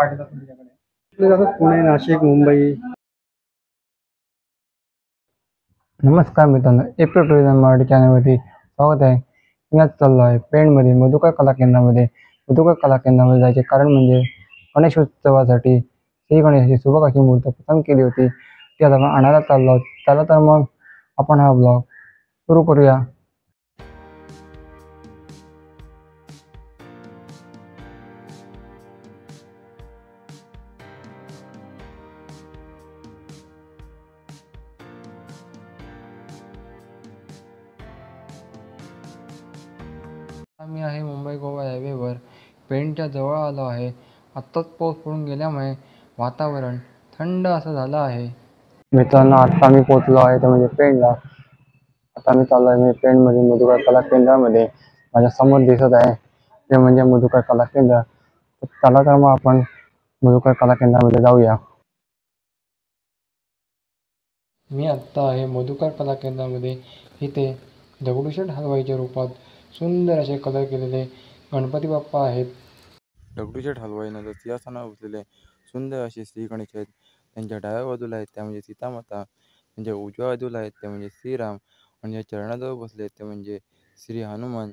पाठवतात तुमच्याकडे? पुणे, नाशिक, मुंबई. नमस्कार मित्रांनो, एप्रिल टुरिझम मराठी चॅनलवरती स्वागत आहे. मी आज चाललो आहे पेणमध्ये मधुकर कला केंद्रामध्ये. मधुकर कला केंद्रामध्ये जायचे कारण म्हणजे गणेशोत्सवासाठी श्री गणेशाची सुबक अशी मूर्ती पसंत केली होती, ती आता आपण आणायला चाललो आहोत. चला तर मग आपण हा ब्लॉग सुरू करूया. मी आहे मुंबई गोवा हायवेवर पेणच्या जवळ आलो आहे. आत्ताच पाऊस पडून गेल्यामुळे वातावरण थंड असं झालं आहे. मित्रांनो, आत्ता मी पोचलो आहे ते म्हणजे पेणला. आता मी चाललो आहे पेणमध्ये मधुकर कला केंद्रामध्ये. माझ्या समोर दिसत आहे ते म्हणजे मधुकर कला केंद्र. चला तर मग आपण मधुकर कला केंद्रामध्ये जाऊया. मी आत्ता आहे मधुकर कला केंद्रामध्ये. इथे दगडूशेठ हलवाईच्या रूपात सुंदर असे कलर केलेले गणपती बाप्पा आहेत. दगडूशेठ हलवाईनं सिंहासनावर बसलेले सुंदर असे श्री गणेश आहेत. त्यांच्या डाव्या बाजूला आहेत त्या म्हणजे सीतामाता, त्यांच्या उजव्या बाजूला आहेत ते म्हणजे श्रीराम, म्हणजे चरणाजवळ बसले ते म्हणजे श्री हनुमान.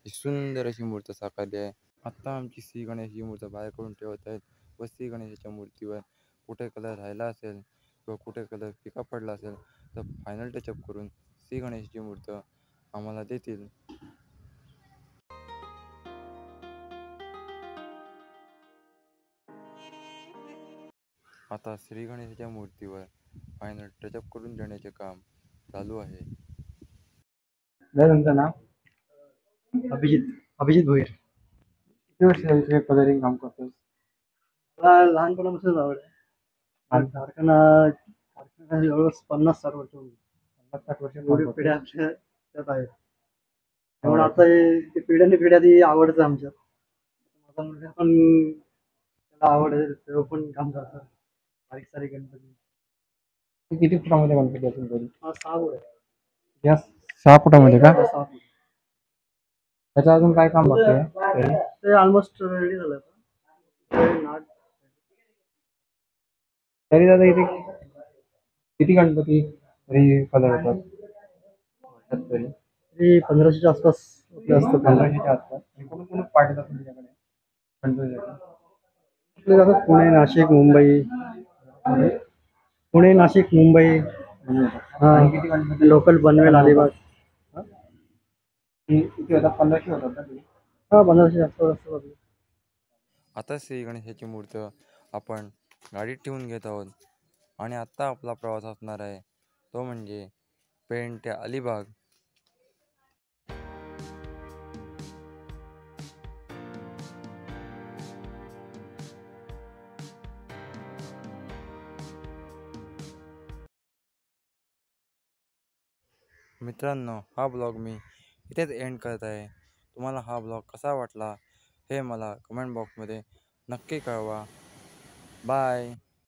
सुंदर अशी मूर्ती साकारली आहे. आत्ता आमची श्री गणेश ही मूर्ती बाहेर करून ठेवत आहेत व श्री गणेशाच्या मूर्तीवर कुठे कलर राहिला असेल किंवा कुठे कलर फिका पडला असेल तर फायनल टचअप करून श्री गणेशाची मूर्ती आम्हाला देतील. आता श्री गणेशाच्या मूर्तीवर फायनल टचअप करून देण्याचे काम चालू आहे. तुमचं नाव? अभिजित भोईर. किती वर्ष झाली कलरिंग काम करतोस? मला लहानपणापासून आवड आहे. कारखाना जवळपास 50-60 वर्ष होईल. 50-60 वर्ष एवढी पिढ्या आमच्या त्यात आहेत. त्यामुळे आता ते पिढ्याने पिढ्या ती आवडतं आमच्यात. माझा मुलगा पण त्याला आवड आहे, तो पण काम करतात. बारीक सारीक गणपती. किती फुटामध्ये गणपती असेल तरी? 6 फूट आहे. या 6 फुटामध्ये का? 6 फूट. त्याचं अजून काय काम बाकी आहे? ते ऑलमोस्ट रेडी झालं. तरी दादा इथे किती गणपती तरी कलर होतात तरी? 1500च्या आसपास असतं. 1500च्या आसपास. कोण पाठवतात तुमच्याकडे गणपतीसाठी? दादा पुणे, नाशिक, मुंबई. किती गणपती? लोकल पनवेल, अलिबाग. किती होतात? 1500 होतात ना? 1500 आसपास असतं. आता श्री गणेशाची मूर्ती आपण गाडीत ठेवून घेत आहोत आणि आत्ता आपला प्रवास असणार आहे तो म्हणजे पेण ते अलिबाग. मित्रांनो, हा ब्लॉग मी इथेच एंड करत आहे. तुम्हाला हा ब्लॉग कसा वाटला हे मला कमेंट बॉक्समध्ये नक्की कळवा. बाय.